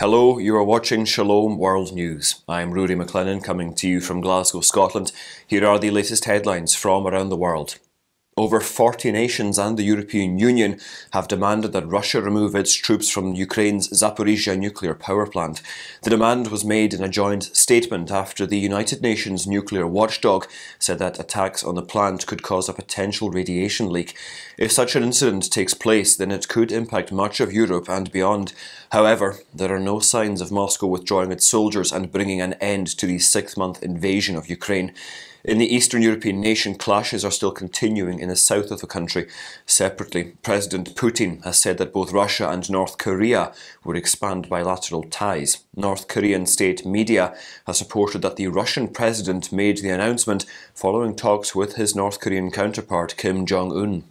Hello, you are watching Shalom World News. I'm Rudy McLennan coming to you from Glasgow, Scotland. Here are the latest headlines from around the world. Over 40 nations and the European Union have demanded that Russia remove its troops from Ukraine's Zaporizhzhia nuclear power plant. The demand was made in a joint statement after the United Nations nuclear watchdog said that attacks on the plant could cause a potential radiation leak. If such an incident takes place, then it could impact much of Europe and beyond. However, there are no signs of Moscow withdrawing its soldiers and bringing an end to the six-month invasion of Ukraine. In the Eastern European nation, clashes are still continuing in the south of the country. Separately, President Putin has said that both Russia and North Korea would expand bilateral ties. North Korean state media has reported that the Russian president made the announcement following talks with his North Korean counterpart Kim Jong-un.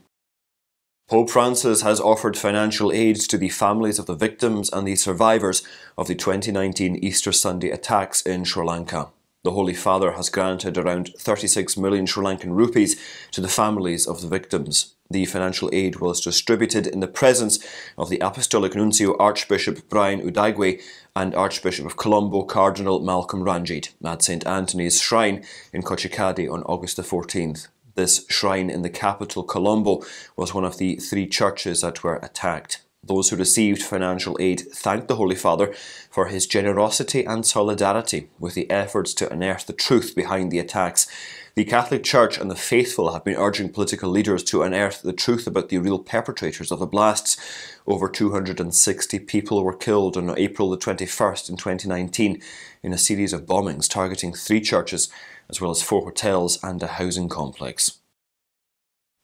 Pope Francis has offered financial aid to the families of the victims and the survivors of the 2019 Easter Sunday attacks in Sri Lanka. The Holy Father has granted around 36 million Sri Lankan rupees to the families of the victims. The financial aid was distributed in the presence of the Apostolic Nuncio Archbishop Brian Udaigwe and Archbishop of Colombo Cardinal Malcolm Ranjit at St Anthony's Shrine in Kochikadi on August the 14th. This shrine in the capital, Colombo, was one of the three churches that were attacked. Those who received financial aid thanked the Holy Father for his generosity and solidarity with the efforts to unearth the truth behind the attacks. The Catholic Church and the faithful have been urging political leaders to unearth the truth about the real perpetrators of the blasts. Over 260 people were killed on April the 21st in 2019 in a series of bombings targeting three churches, as well as 4 hotels and a housing complex.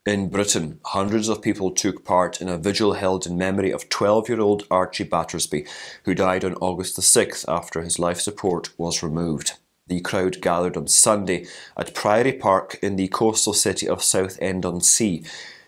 In Britain, hundreds of people took part in a vigil held in memory of 12-year-old Archie Battersby, who died on August the 6th after his life support was removed. The crowd gathered on Sunday at Priory Park in the coastal city of Southend-on-Sea.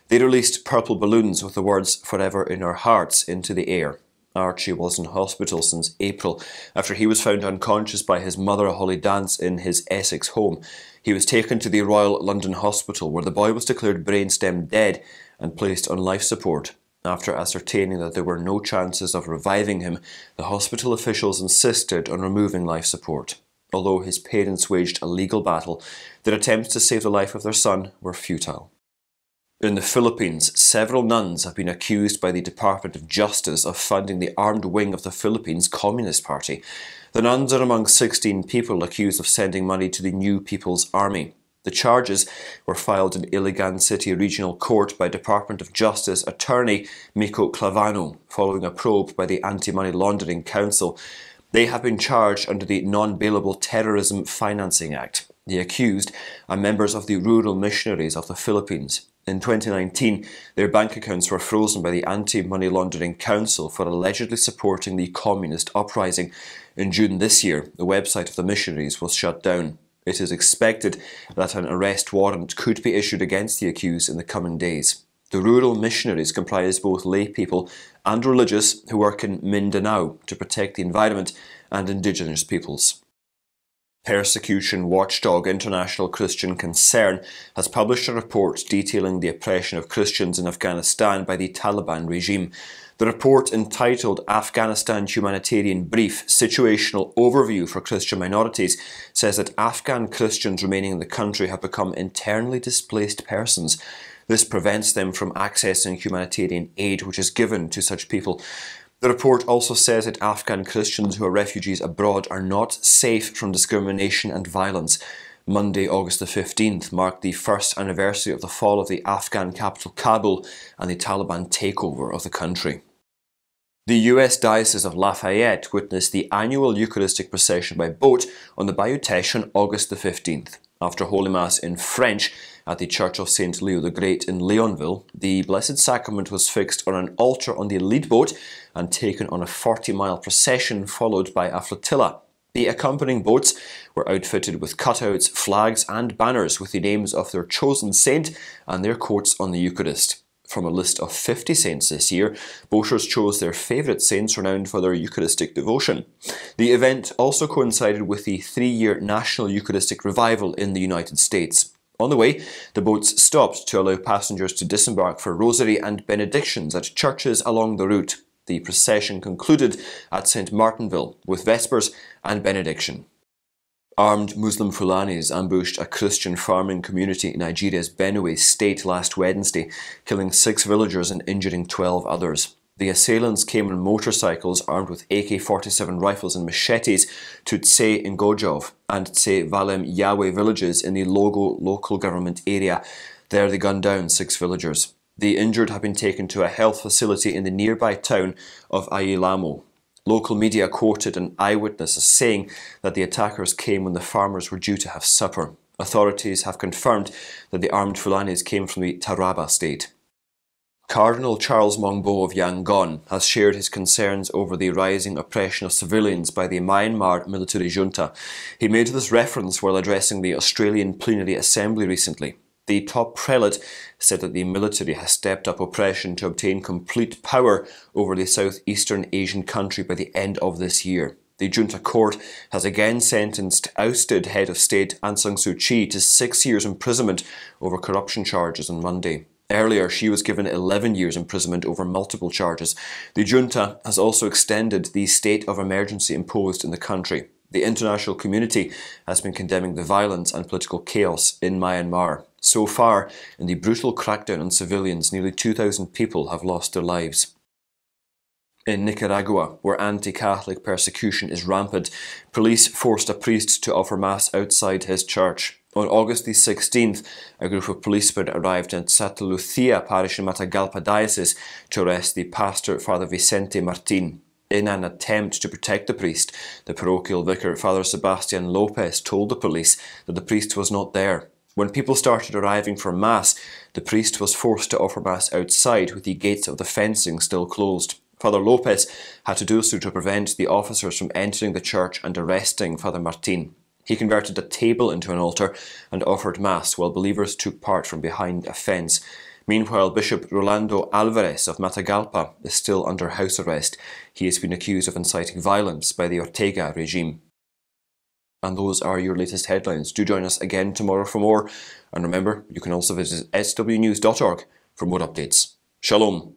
They released purple balloons with the words "Forever in Our Hearts" into the air. Archie was in hospital since April after he was found unconscious by his mother Holly Dance in his Essex home. He was taken to the Royal London Hospital where the boy was declared brainstem dead and placed on life support. After ascertaining that there were no chances of reviving him, the hospital officials insisted on removing life support. Although his parents waged a legal battle, their attempts to save the life of their son were futile. In the Philippines, several nuns have been accused by the Department of Justice of funding the armed wing of the Philippines Communist Party. The nuns are among 16 people accused of sending money to the New People's Army. The charges were filed in Iligan City Regional Court by Department of Justice attorney Miko Clavano, following a probe by the Anti-Money Laundering Council. They have been charged under the Non-Bailable Terrorism Financing Act. The accused are members of the Rural Missionaries of the Philippines. In 2019, their bank accounts were frozen by the Anti-Money Laundering Council for allegedly supporting the communist uprising. In June this year, the website of the missionaries was shut down. It is expected that an arrest warrant could be issued against the accused in the coming days. The rural missionaries comprise both lay people and religious who work in Mindanao to protect the environment and indigenous peoples. Persecution watchdog International Christian Concern has published a report detailing the oppression of Christians in Afghanistan by the Taliban regime. The report, entitled Afghanistan Humanitarian Brief, Situational Overview for Christian Minorities, says that Afghan Christians remaining in the country have become internally displaced persons. This prevents them from accessing humanitarian aid which is given to such people. The report also says that Afghan Christians who are refugees abroad are not safe from discrimination and violence. Monday, August the 15th, marked the first anniversary of the fall of the Afghan capital Kabul and the Taliban takeover of the country. The US Diocese of Lafayette witnessed the annual Eucharistic procession by boat on the Bayou Teche on August the 15th. After Holy Mass in French at the Church of St. Leo the Great in Leonville, the Blessed Sacrament was fixed on an altar on the lead boat and taken on a 40-mile procession followed by a flotilla. The accompanying boats were outfitted with cutouts, flags and banners with the names of their chosen saint and their quotes on the Eucharist. From a list of 50 saints this year, boaters chose their favourite saints renowned for their Eucharistic devotion. The event also coincided with the 3-year National Eucharistic Revival in the United States. On the way, the boats stopped to allow passengers to disembark for rosary and benedictions at churches along the route. The procession concluded at St. Martinville with Vespers and Benediction. Armed Muslim Fulanis ambushed a Christian farming community in Nigeria's Benue state last Wednesday, killing 6 villagers and injuring 12 others. The assailants came on motorcycles armed with AK-47 rifles and machetes to Tse Ngojov and Tse Valem Yahweh villages in the Logo local government area. There they gunned down 6 villagers. The injured have been taken to a health facility in the nearby town of Ayilamo. Local media quoted an eyewitness as saying that the attackers came when the farmers were due to have supper. Authorities have confirmed that the armed Fulanis came from the Taraba state. Cardinal Charles Mongbo of Yangon has shared his concerns over the rising oppression of civilians by the Myanmar military junta. He made this reference while addressing the Australian Plenary Assembly recently. The top prelate said that the military has stepped up oppression to obtain complete power over the southeastern Asian country by the end of this year. The junta court has again sentenced ousted head of state Aung San Suu Kyi to 6 years imprisonment over corruption charges on Monday. Earlier, she was given 11 years imprisonment over multiple charges. The junta has also extended the state of emergency imposed in the country. The international community has been condemning the violence and political chaos in Myanmar. So far, in the brutal crackdown on civilians, nearly 2,000 people have lost their lives. In Nicaragua, where anti-Catholic persecution is rampant, police forced a priest to offer Mass outside his church. On August the 16th, a group of policemen arrived at Santa Lucia parish in Matagalpa diocese to arrest the pastor, Father Vicente Martin. In an attempt to protect the priest, the parochial vicar, Father Sebastian Lopez, told the police that the priest was not there. When people started arriving for Mass, the priest was forced to offer Mass outside with the gates of the fencing still closed. Father Lopez had to do so to prevent the officers from entering the church and arresting Father Martin. He converted a table into an altar and offered Mass while believers took part from behind a fence. Meanwhile, Bishop Rolando Alvarez of Matagalpa is still under house arrest. He has been accused of inciting violence by the Ortega regime. And those are your latest headlines. Do join us again tomorrow for more. And remember, you can also visit swnews.org for more updates. Shalom.